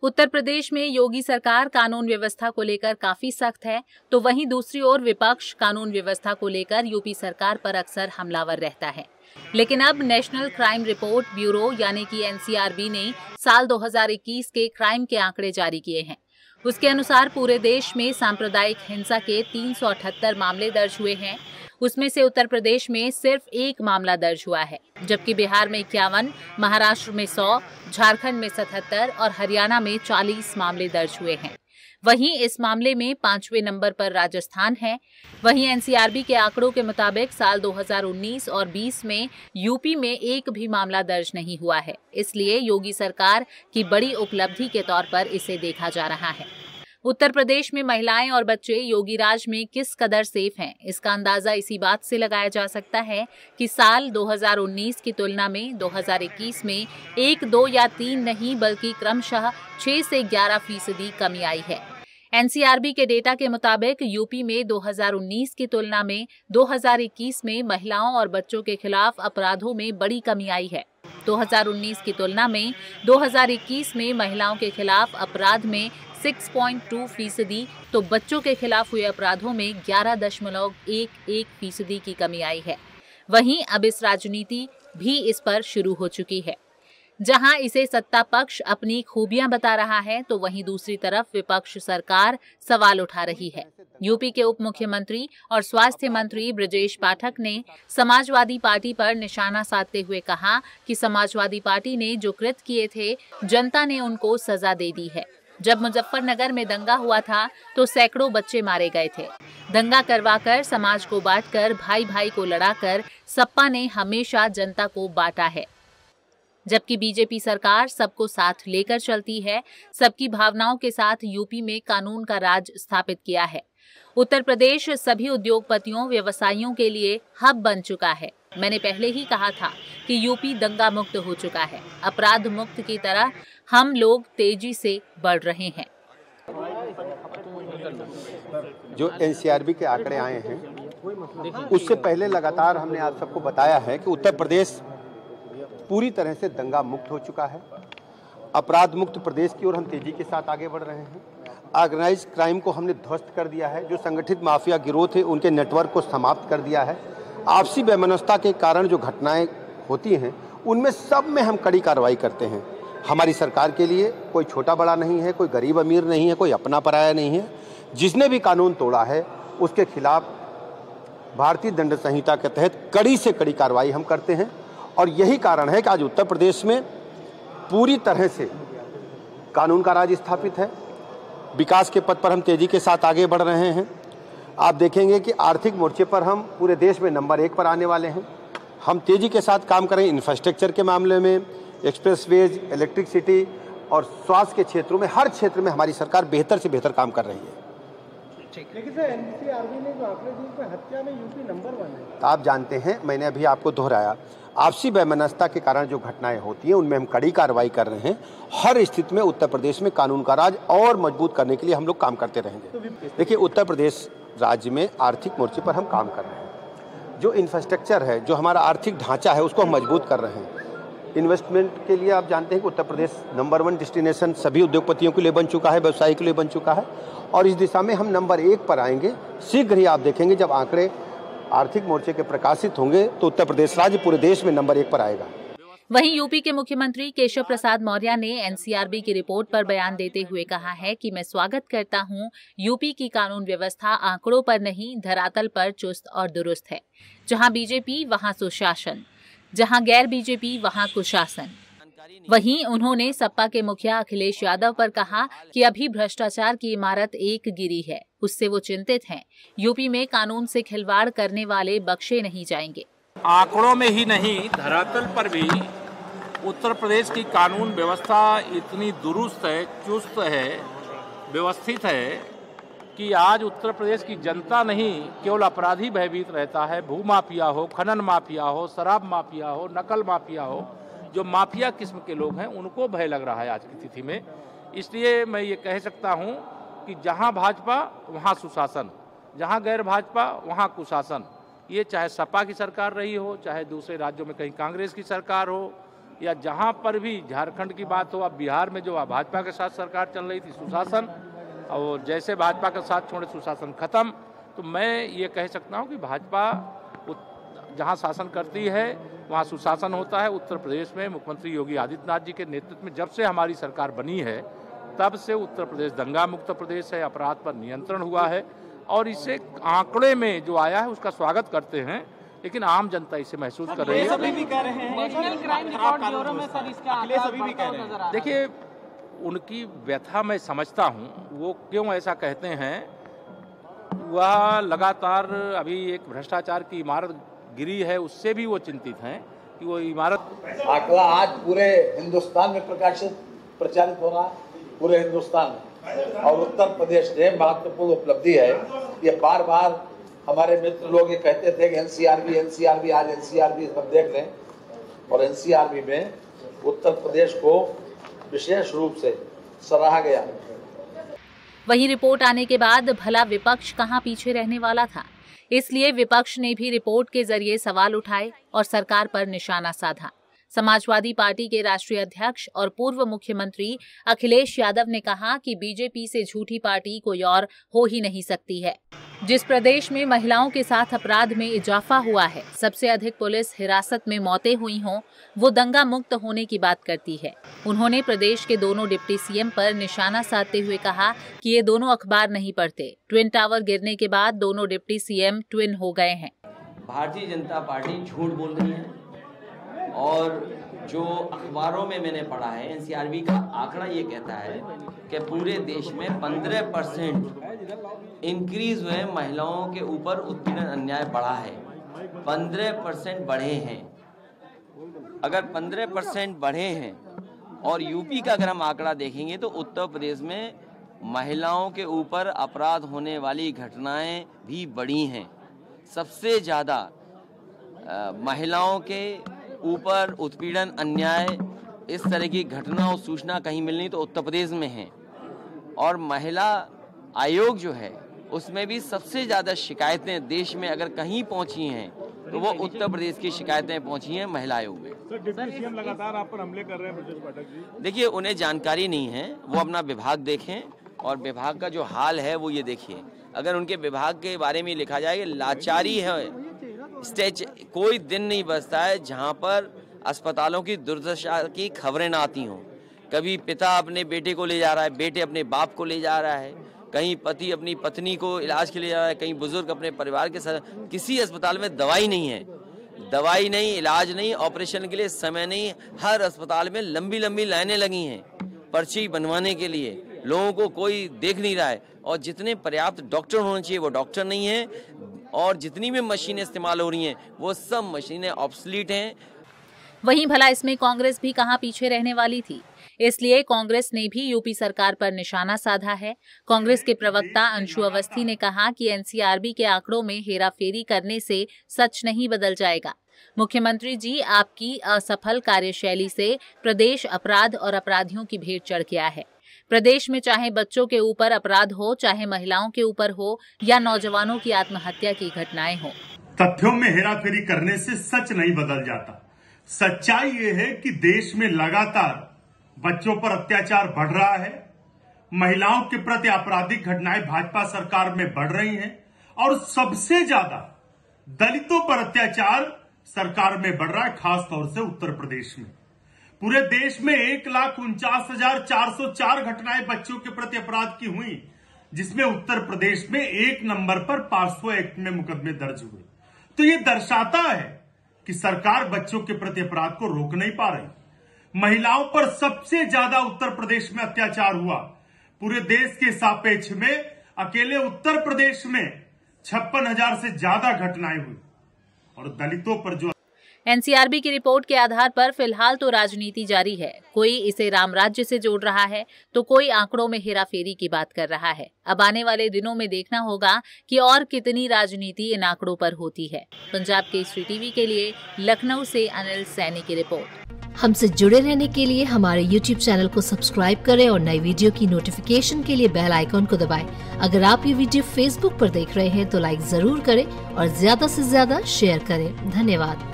उत्तर प्रदेश में योगी सरकार कानून व्यवस्था को लेकर काफी सख्त है, तो वहीं दूसरी ओर विपक्ष कानून व्यवस्था को लेकर यूपी सरकार पर अक्सर हमलावर रहता है। लेकिन अब नेशनल क्राइम रिपोर्ट ब्यूरो यानी कि एनसीआरबी ने साल 2021 के क्राइम के आंकड़े जारी किए हैं। उसके अनुसार पूरे देश में सांप्रदायिक हिंसा के 378 मामले दर्ज हुए हैं। उसमें से उत्तर प्रदेश में सिर्फ 1 मामला दर्ज हुआ है, जबकि बिहार में 51, महाराष्ट्र में 100, झारखंड में 77 और हरियाणा में 40 मामले दर्ज हुए हैं। वहीं इस मामले में 5वें नंबर पर राजस्थान है। वहीं एनसीआरबी के आंकड़ों के मुताबिक साल 2019 और 20 में यूपी में एक भी मामला दर्ज नहीं हुआ है। इसलिए योगी सरकार की बड़ी उपलब्धि के तौर पर इसे देखा जा रहा है। उत्तर प्रदेश में महिलाएं और बच्चे योगी राज में किस कदर सेफ हैं, इसका अंदाजा इसी बात से लगाया जा सकता है कि साल 2019 की तुलना में 2021 में 1, 2 या 3 नहीं बल्कि क्रमशः 6 से 11% कमी आई है। एनसीआरबी के डेटा के मुताबिक यूपी में 2019 की तुलना में 2021 में महिलाओं और बच्चों के खिलाफ अपराधों में बड़ी कमी आई है। 2019 की तुलना में 2021 में महिलाओं के खिलाफ अपराध में 6.2% तो बच्चों के खिलाफ हुए अपराधों में 11.11% की कमी आई है। वहीं अब इस राजनीति भी इस पर शुरू हो चुकी है। जहां इसे सत्ता पक्ष अपनी खूबियां बता रहा है, तो वहीं दूसरी तरफ विपक्ष सरकार सवाल उठा रही है। यूपी के उप मुख्यमंत्री और स्वास्थ्य मंत्री बृजेश पाठक ने समाजवादी पार्टी पर निशाना साधते हुए कहा कि समाजवादी पार्टी ने जो कृत्य किए थे, जनता ने उनको सजा दे दी है। जब मुजफ्फरनगर में दंगा हुआ था तो सैकड़ों बच्चे मारे गए थे। दंगा करवाकर, समाज को बांटकर, भाई भाई को लड़ाकर सपा ने हमेशा जनता को बांटा है। जबकि बीजेपी सरकार सबको साथ लेकर चलती है, सबकी भावनाओं के साथ यूपी में कानून का राज स्थापित किया है। उत्तर प्रदेश सभी उद्योगपतियों, व्यवसायियों के लिए हब बन चुका है। मैंने पहले ही कहा था कि यूपी दंगा मुक्त हो चुका है। अपराध मुक्त की तरह हम लोग तेजी से बढ़ रहे हैं। जो एनसीआरबी के आंकड़े आए हैं, उससे पहले लगातार हमने आप सबको बताया है कि उत्तर प्रदेश पूरी तरह से दंगा मुक्त हो चुका है। अपराध मुक्त प्रदेश की ओर हम तेजी के साथ आगे बढ़ रहे हैं। ऑर्गेनाइज क्राइम को हमने ध्वस्त कर दिया है। जो संगठित माफिया गिरोह थे, उनके नेटवर्क को समाप्त कर दिया है। आपसी वैमनस्यता के कारण जो घटनाएं होती हैं, उनमें सब में हम कड़ी कार्रवाई करते हैं। हमारी सरकार के लिए कोई छोटा बड़ा नहीं है, कोई गरीब अमीर नहीं है, कोई अपना पराया नहीं है। जिसने भी कानून तोड़ा है, उसके खिलाफ भारतीय दंड संहिता के तहत कड़ी से कड़ी कार्रवाई हम करते हैं। और यही कारण है कि आज उत्तर प्रदेश में पूरी तरह से कानून का राज स्थापित है। विकास के पथ पर हम तेजी के साथ आगे बढ़ रहे हैं। आप देखेंगे कि आर्थिक मोर्चे पर हम पूरे देश में नंबर 1 पर आने वाले हैं। हम तेजी के साथ काम करें इंफ्रास्ट्रक्चर के मामले में, एक्सप्रेसवेज, इलेक्ट्रिसिटी और स्वास्थ्य के क्षेत्रों में। हर क्षेत्र में हमारी सरकार बेहतर से बेहतर काम कर रही है। लेकिन सर, एनसीआरबी ने जो आंकड़े दिए, हत्या में यूपी नंबर 1 है। आप जानते हैं, मैंने अभी आपको दोहराया, आपसी वैमनस्यता के कारण जो घटनाएं होती हैं, उनमें हम कड़ी कार्रवाई कर रहे हैं। हर स्थिति में उत्तर प्रदेश में कानून का राज और मजबूत करने के लिए हम लोग काम करते रहेंगे। देखिए, उत्तर प्रदेश राज्य में आर्थिक मोर्चे पर हम काम कर रहे हैं। जो इंफ्रास्ट्रक्चर है, जो हमारा आर्थिक ढांचा है, उसको हम मजबूत कर रहे हैं। इन्वेस्टमेंट के लिए आप जानते हैं कि उत्तर प्रदेश नंबर 1 डेस्टिनेशन सभी उद्योगपतियों के लिए बन चुका है, व्यवसायी के लिए बन चुका है। और इस दिशा में हम नंबर 1 पर आएंगे। शीघ्र ही आप देखेंगे, जब आंकड़े आर्थिक मोर्चे के प्रकाशित होंगे, तो उत्तर प्रदेश राज्य पूरे देश में नंबर 1 पर आएगा। वहीं यूपी के मुख्यमंत्री केशव प्रसाद मौर्य ने एनसीआरबी की रिपोर्ट पर बयान देते हुए कहा है कि मैं स्वागत करता हूं, यूपी की कानून व्यवस्था आंकड़ों पर नहीं, धरातल पर चुस्त और दुरुस्त है। जहां बीजेपी वहां सुशासन, जहां गैर बीजेपी वहां कुशासन। वहीं उन्होंने सपा के मुखिया अखिलेश यादव पर कहा कि अभी भ्रष्टाचार की इमारत एक गिरी है, उससे वो चिंतित हैं। यूपी में कानून से खिलवाड़ करने वाले बख्शे नहीं जाएंगे। आंकड़ों में ही नहीं, धरातल पर भी उत्तर प्रदेश की कानून व्यवस्था इतनी दुरुस्त है, चुस्त है, व्यवस्थित है कि आज उत्तर प्रदेश की जनता नहीं केवल अपराधी भयभीत रहता है। भूमाफिया हो, खनन माफिया हो, शराब माफिया हो, नकल माफिया हो, जो माफिया किस्म के लोग हैं, उनको भय लग रहा है आज की स्थिति में। इसलिए मैं ये कह सकता हूँ कि जहाँ भाजपा वहाँ सुशासन, जहाँ गैर भाजपा वहाँ कुशासन। ये चाहे सपा की सरकार रही हो, चाहे दूसरे राज्यों में कहीं कांग्रेस की सरकार हो, या जहाँ पर भी झारखंड की बात हो, अब बिहार में जो भाजपा के साथ सरकार चल रही थी सुशासन, और जैसे भाजपा के साथ छोड़े सुशासन खत्म। तो मैं ये कह सकता हूँ कि भाजपा जहाँ शासन करती है वहाँ सुशासन होता है। उत्तर प्रदेश में मुख्यमंत्री योगी आदित्यनाथ जी के नेतृत्व में जब से हमारी सरकार बनी है तब से उत्तर प्रदेश दंगा मुक्त प्रदेश है, अपराध पर नियंत्रण हुआ है, और इसे आंकड़े में जो आया है उसका स्वागत करते हैं, लेकिन आम जनता इसे महसूस कर रही है। सभी भी कह रहे हैं नेशनल क्राइम रिकॉर्ड ब्यूरो में सर इसका आंकड़ा सभी भी कह रहे हैं। देखिए, उनकी व्यथा मैं समझता हूँ, वो क्यों ऐसा कहते हैं। वह लगातार अभी एक भ्रष्टाचार की इमारत गिरी है, उससे भी वो चिंतित हैं कि वो इमारत। आंकड़ा आज पूरे हिंदुस्तान में प्रचारित हो रहा है, पूरे हिंदुस्तान में, और उत्तर प्रदेश ने महत्वपूर्ण उपलब्धि है। ये बार बार हमारे मित्र लोग ये कहते थे कि एनसीआरबी, आज एनसीआरबी सब देख लें, और एनसीआरबी में उत्तर प्रदेश को विशेष रूप से सराहा गया। वहीं रिपोर्ट आने के बाद भला विपक्ष कहां पीछे रहने वाला था, इसलिए विपक्ष ने भी रिपोर्ट के जरिए सवाल उठाए और सरकार पर निशाना साधा। समाजवादी पार्टी के राष्ट्रीय अध्यक्ष और पूर्व मुख्यमंत्री अखिलेश यादव ने कहा कि बीजेपी से झूठी पार्टी कोई और हो ही नहीं सकती है। जिस प्रदेश में महिलाओं के साथ अपराध में इजाफा हुआ है, सबसे अधिक पुलिस हिरासत में मौतें हुई हों, वो दंगा मुक्त होने की बात करती है। उन्होंने प्रदेश के दोनों डिप्टी सीएम पर निशाना साधते हुए कहा कि ये दोनों अखबार नहीं पढ़ते। ट्विन टावर गिरने के बाद दोनों डिप्टी सीएम ट्विन हो गए हैं। भारतीय जनता पार्टी झूठ बोल रही है, और जो अखबारों में मैंने पढ़ा है, एनसीआरबी का आंकड़ा ये कहता है कि पूरे देश में 15% इंक्रीज हुए महिलाओं के ऊपर उत्पीड़न अन्याय बढ़ा है। 15% बढ़े हैं। अगर 15% बढ़े हैं, और यूपी का अगर हम आंकड़ा देखेंगे तो उत्तर प्रदेश में महिलाओं के ऊपर अपराध होने वाली घटनाएं भी बढ़ी हैं। सबसे ज़्यादा महिलाओं के ऊपर उत्पीड़न अन्याय इस तरह की घटना और सूचना कहीं मिलनी तो उत्तर प्रदेश में है, और महिला आयोग जो है उसमें भी सबसे ज़्यादा शिकायतें देश में अगर कहीं पहुंची हैं तो वो उत्तर प्रदेश की शिकायतें पहुंची हैं महिला आयोग में। डिप्टी सीएम लगातार आप पर हमले कर रहे हैं ब्रजेश पाठक जी। देखिए, उन्हें जानकारी नहीं है, वो अपना विभाग देखें, और विभाग का जो हाल है वो ये देखिए। अगर उनके विभाग के बारे में लिखा जाए लाचारी है, स्टेज कोई दिन नहीं बचता है जहां पर अस्पतालों की दुर्दशा की खबरें ना आती हों। कभी पिता अपने बेटे को ले जा रहा है, बेटे अपने बाप को ले जा रहा है, कहीं पति अपनी पत्नी को इलाज के लिए जा रहा है, कहीं बुजुर्ग अपने परिवार के साथ। किसी अस्पताल में दवाई नहीं है, दवाई नहीं, इलाज नहीं, ऑपरेशन के लिए समय नहीं। हर अस्पताल में लंबी लंबी लाइनें लगी हैं पर्ची बनवाने के लिए, लोगों को कोई देख नहीं रहा है, और जितने पर्याप्त डॉक्टर होने चाहिए वो डॉक्टर नहीं है, और जितनी भी मशीनें इस्तेमाल हो रही हैं वो सब मशीनें ऑब्सलीट हैं। वहीं भला इसमें कांग्रेस भी कहां पीछे रहने वाली थी, इसलिए कांग्रेस ने भी यूपी सरकार पर निशाना साधा है। कांग्रेस के प्रवक्ता अंशु अवस्थी ने कहा कि एनसीआरबी के आंकड़ों में हेराफेरी करने से सच नहीं बदल जाएगा। मुख्यमंत्री जी, आपकी असफल कार्यशैली से प्रदेश अपराध और अपराधियों की भेंट चढ़ गया है। प्रदेश में चाहे बच्चों के ऊपर अपराध हो, चाहे महिलाओं के ऊपर हो, या नौजवानों की आत्महत्या की घटनाएं हो, तथ्यों में हेराफेरी करने से सच नहीं बदल जाता। सच्चाई ये है कि देश में लगातार बच्चों पर अत्याचार बढ़ रहा है, महिलाओं के प्रति आपराधिक घटनाएं भाजपा सरकार में बढ़ रही हैं, और सबसे ज्यादा दलितों पर अत्याचार सरकार में बढ़ रहा है, खास तौर से उत्तर प्रदेश में। पूरे देश में 1,49,404 घटनाएं बच्चों के प्रति अपराध की हुई, जिसमें उत्तर प्रदेश में 1 नंबर पर 500 एक्ट में मुकदमे दर्ज हुए। तो ये दर्शाता है कि सरकार बच्चों के प्रति अपराध को रोक नहीं पा रही। महिलाओं पर सबसे ज्यादा उत्तर प्रदेश में अत्याचार हुआ। पूरे देश के सापेक्ष में अकेले उत्तर प्रदेश में 56,000 से ज्यादा घटनाएं हुई, और दलितों पर जो एनसीआरबी की रिपोर्ट के आधार पर फिलहाल तो राजनीति जारी है। कोई इसे राम राज्य से जोड़ रहा है तो कोई आंकड़ों में हेराफेरी की बात कर रहा है। अब आने वाले दिनों में देखना होगा कि और कितनी राजनीति इन आंकड़ों पर होती है। पंजाब केसरी टीवी के लिए लखनऊ से अनिल सैनी की रिपोर्ट। हमसे जुड़े रहने के लिए हमारे YouTube चैनल को सब्सक्राइब करें और नई वीडियो की नोटिफिकेशन के लिए बेल आइकॉन को दबाएं। अगर आप ये वीडियो Facebook पर देख रहे हैं तो लाइक जरूर करें और ज्यादा से ज्यादा शेयर करें। धन्यवाद।